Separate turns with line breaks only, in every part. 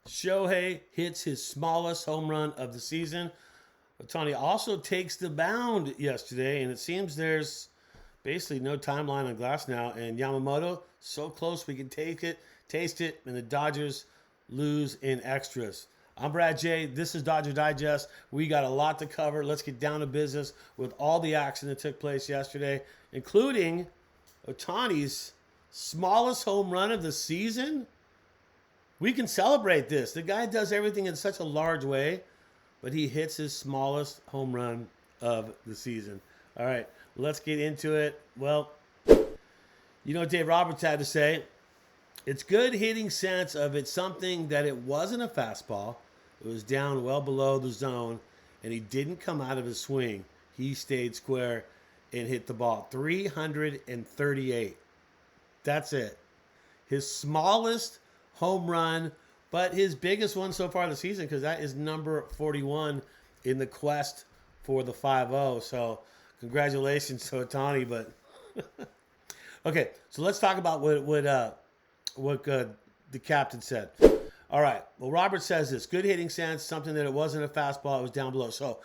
Shohei hits his smallest home run of the season. Ohtani also takes the mound yesterday, and it seems there's basically no timeline on Glasnow. And Yamamoto, so close we can take it, taste it, and the Dodgers lose in extras. I'm Brad J. This is Dodger Digest. We got a lot to cover. Let's get down to business with all the action that took place yesterday, including Ohtani's smallest home run of the season. We can celebrate this. The guy does everything in such a large way, but he hits his smallest home run of the season. All right, let's get into it. Well, you know what Dave Roberts had to say? It's good hitting sense of it's something that it wasn't a fastball. It was down well below the zone, and he didn't come out of his swing. He stayed square and hit the ball. 338. That's it. His smallest home run, but his biggest one so far this season, because that is number 41 in the quest for the 5-0. So congratulations to Ohtani. But okay, so let's talk about what the captain said. All right. Well, Robert says this: good hitting sense, something that it wasn't a fastball, it was down below. So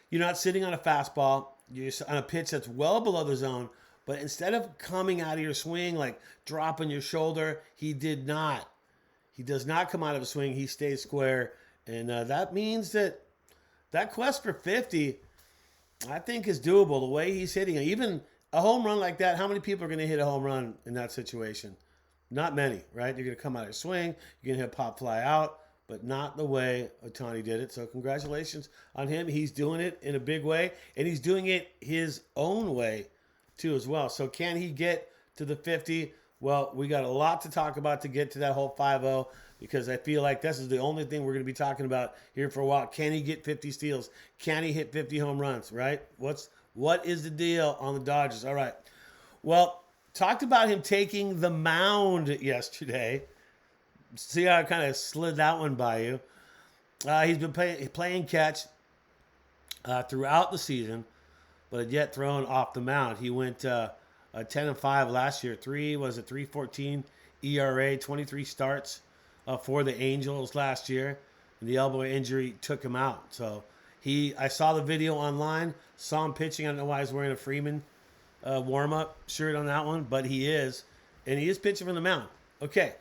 you're not sitting on a fastball, you're on a pitch that's well below the zone, but instead of coming out of your swing, like dropping your shoulder, he did not. He does not come out of a swing. He stays square. And that means that quest for 50, I think, is doable. The way he's hitting it. Even a home run like that, how many people are going to hit a home run in that situation? Not many, right? You're going to come out of your swing. You're going to hit a pop fly out, but not the way Ohtani did it. So congratulations on him. He's doing it in a big way, and he's doing it his own way, too, as well. So can he get to the 50? Well, we got a lot to talk about to get to that whole 5-0, because I feel like this is the only thing we're going to be talking about here for a while. Can he get 50 steals? Can he hit 50 home runs, right? What is the deal on the Dodgers? All right. Well, talked about him taking the mound yesterday. See how I kind of slid that one by you. He's been playing catch throughout the season, but yet thrown off the mound. He went 10-5 last year. 314 ERA, 23 starts for the Angels last year, and the elbow injury took him out. So I saw the video online, saw him pitching. I don't know why he's wearing a Freeman warm-up shirt on that one, but he is, and he is pitching from the mound. Okay,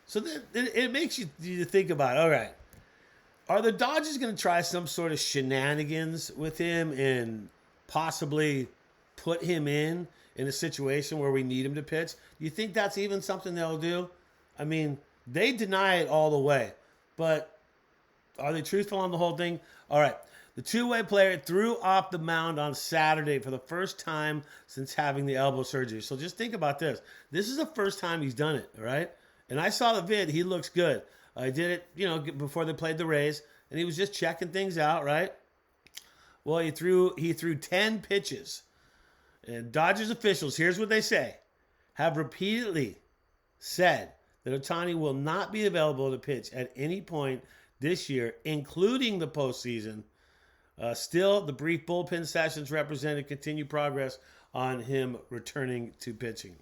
so it makes you think about, all right, are the Dodgers going to try some sort of shenanigans with him and possibly put him in a situation where we need him to pitch? Do you think that's even something they'll do? I mean, they deny it all the way, but are they truthful on the whole thing? All right. The two-way player threw off the mound on Saturday for the first time since having the elbow surgery. So just think about this. This is the first time he's done it, all right? And I saw the vid. He looks good. I did it, before they played the Rays, and he was just checking things out, right? Well, he threw 10 pitches. And Dodgers officials, here's what they say, have repeatedly said that Ohtani will not be available to pitch at any point this year, including the postseason. Still, the brief bullpen sessions represented continued progress on him returning to pitching.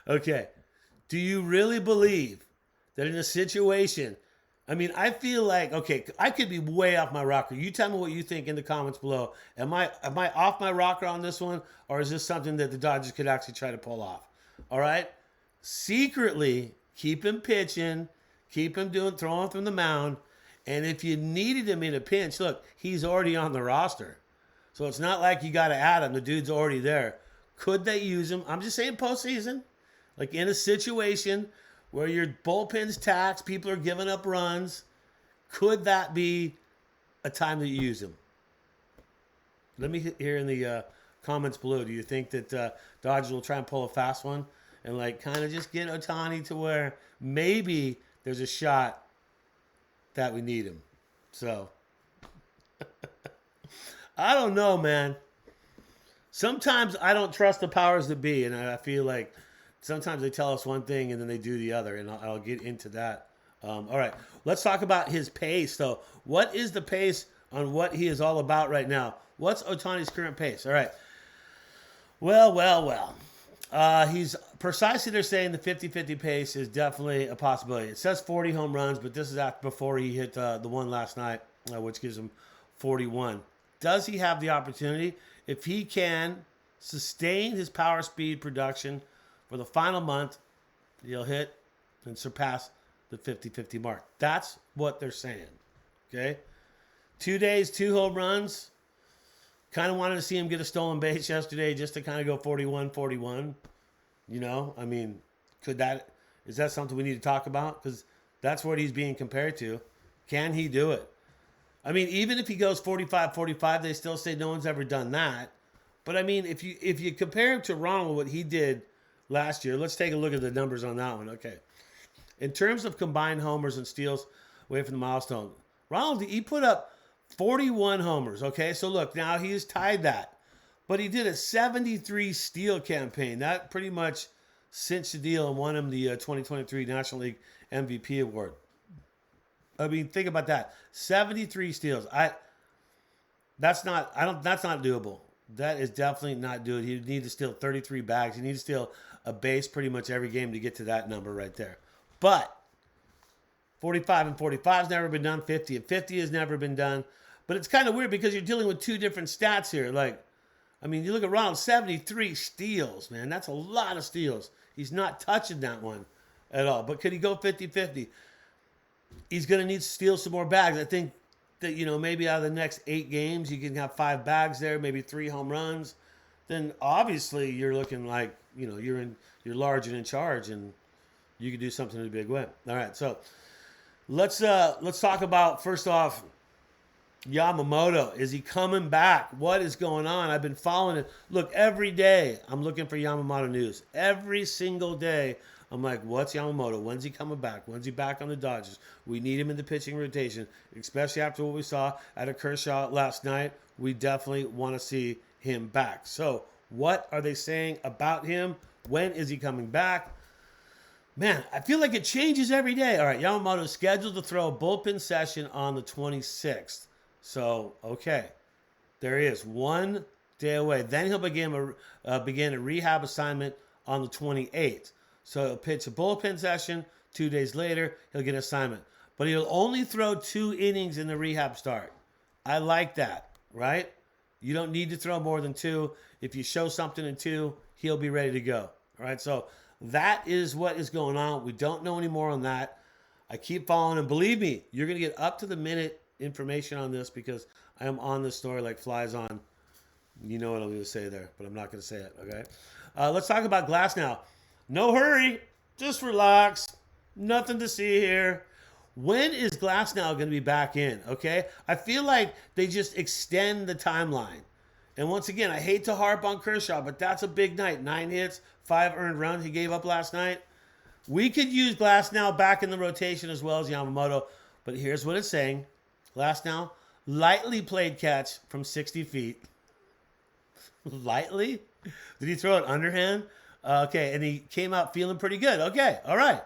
Okay. Do you really believe that in a situation, I mean, I feel like, okay, I could be way off my rocker. You tell me what you think in the comments below. Am I off my rocker on this one, or is this something that the Dodgers could actually try to pull off? All right? Secretly, keep him pitching, keep him throwing from the mound, and if you needed him in a pinch, look, he's already on the roster. So it's not like you got to add him. The dude's already there. Could they use him? I'm just saying postseason. Like in a situation where your bullpen's taxed, people are giving up runs, could that be a time that you use him? Let me hear in the comments below. Do you think that Dodgers will try and pull a fast one and kind of just get Ohtani to where maybe there's a shot that we need him? So I don't know, man. Sometimes I don't trust the powers that be, and I feel like sometimes they tell us one thing and then they do the other, and I'll get into that. All right, let's talk about his pace, though. What is the pace on what he is all about right now? What's Ohtani's current pace? All right. Well. He's precisely they're saying the 50-50 pace is definitely a possibility. It says 40 home runs, but this is after before he hit the one last night, which gives him 41. Does he have the opportunity? If he can sustain his power speed production for the final month, he'll hit and surpass the 50-50 mark. That's what they're saying. Okay? 2 days, 2 home runs. Kind of wanted to see him get a stolen base yesterday just to kind of go 41-41. You know, I mean, is that something we need to talk about? Because that's what he's being compared to. Can he do it? I mean, even if he goes 45-45, they still say no one's ever done that. But I mean, if you compare him to Ronald, what he did last year, let's take a look at the numbers on that one. Okay. In terms of combined homers and steals away from the milestone, Ronald, he put up 41 homers. Okay. So look, now he's tied that. But he did a 73 steal campaign. That pretty much cinched the deal and won him the 2023 National League MVP award. I mean, think about that. 73 steals. That's not doable. That is definitely not doable. You need to steal 33 bags. You need to steal a base pretty much every game to get to that number right there. But 45 and 45 has never been done. 50 and 50 has never been done. But it's kind of weird because you're dealing with two different stats here. Like, I mean, you look at Ronald, 73 steals, man. That's a lot of steals. He's not touching that one at all. But could he go 50-50? He's going to need to steal some more bags. I think that, you know, maybe out of the next 8 games, you can have 5 bags there, maybe 3 home runs. Then obviously you're looking like, you know, you're large and in charge, and you can do something in a big way. All right, so let's talk about, first off, Yamamoto. Is he coming back? What is going on? I've been following it. Look, every day I'm looking for Yamamoto news. Every single day I'm like, what's Yamamoto? When's he coming back? When's he back on the Dodgers? We need him in the pitching rotation, especially after what we saw at a Kershaw last night. We definitely want to see him back. So what are they saying about him? When is he coming back? Man, I feel like it changes every day. All right, Yamamoto is scheduled to throw a bullpen session on the 26th. So, okay, there he is, 1 day away. Then he'll begin a rehab assignment on the 28th. So he'll pitch a bullpen session. 2 days later, he'll get an assignment. But he'll only throw 2 innings in the rehab start. I like that, right? You don't need to throw more than 2. If you show something in 2, he'll be ready to go. All right, so that is what is going on. We don't know any more on that. I keep following, and believe me, you're going to get up-to-the-minute information on this because I am on this story like flies on. You know what I'm going to say there, but I'm not going to say it, okay? Let's talk about Glasnow. No hurry. Just relax. Nothing to see here. When is Glasnow going to be back in, okay? I feel like they just extend the timeline. And once again, I hate to harp on Kershaw, but that's a big night. 9 hits, 5 earned runs he gave up last night. We could use Glasnow back in the rotation as well as Yamamoto, but here's what it's saying. Glasnow lightly played catch from 60 feet. Lightly? Did he throw it underhand? Okay, and he came out feeling pretty good. Okay, all right.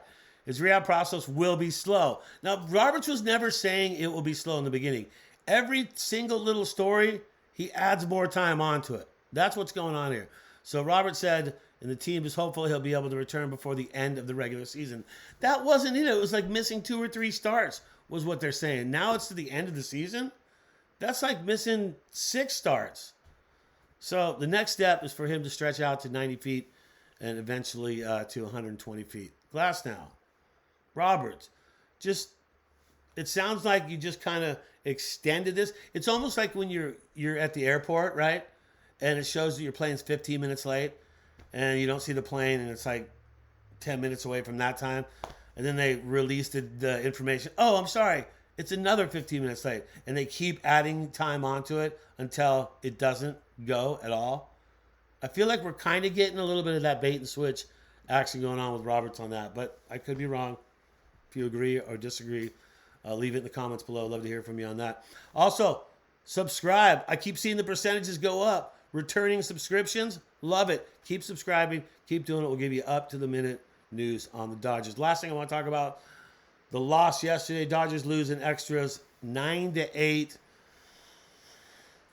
His rehab process will be slow. Now, Roberts was never saying it will be slow in the beginning. Every single little story, he adds more time onto it. That's what's going on here. So Robert said, and the team is hopeful he'll be able to return before the end of the regular season. That wasn't it. It was like missing 2 or 3 starts was what they're saying. Now it's to the end of the season? That's like missing 6 starts. So the next step is for him to stretch out to 90 feet and eventually to 120 feet. Glasnow, Roberts, it sounds like you just kind of extended this. It's almost like when you're at the airport, right? And it shows that your plane's 15 minutes late and you don't see the plane and it's like 10 minutes away from that time. And then they released the information. Oh, I'm sorry. It's another 15 minutes late. And they keep adding time onto it until it doesn't go at all. I feel like we're kind of getting a little bit of that bait and switch action going on with Roberts on that. But I could be wrong. If you agree or disagree, leave it in the comments below. I'd love to hear from you on that. Also, subscribe. I keep seeing the percentages go up. Returning subscriptions, love it. Keep subscribing. Keep doing it. We'll give you up-to-the-minute news on the Dodgers. Last thing I want to talk about, the loss yesterday. Dodgers lose in extras 9-8.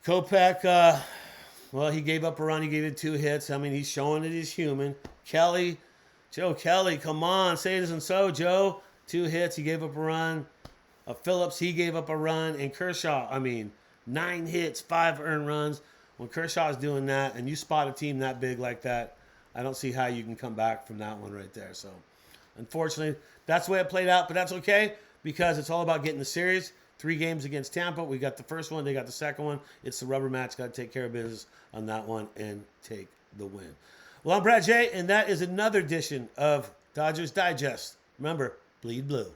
Kopech, well, he gave up a run. He gave it 2 hits. I mean, he's showing that he's human. Kelly, Joe Kelly, come on. Say it isn't so, Joe. 2 hits. He gave up a run. Phillips, he gave up a run. And Kershaw, 9 hits, 5 earned runs. When Kershaw's doing that and you spot a team that big like that, I don't see how you can come back from that one right there. So, unfortunately, that's the way it played out. But that's okay because it's all about getting the series. 3 games against Tampa. We got the first one. They got the second one. It's the rubber match. Got to take care of business on that one and take the win. Well, I'm Brad J, and that is another edition of Dodgers Digest. Remember, bleed blue.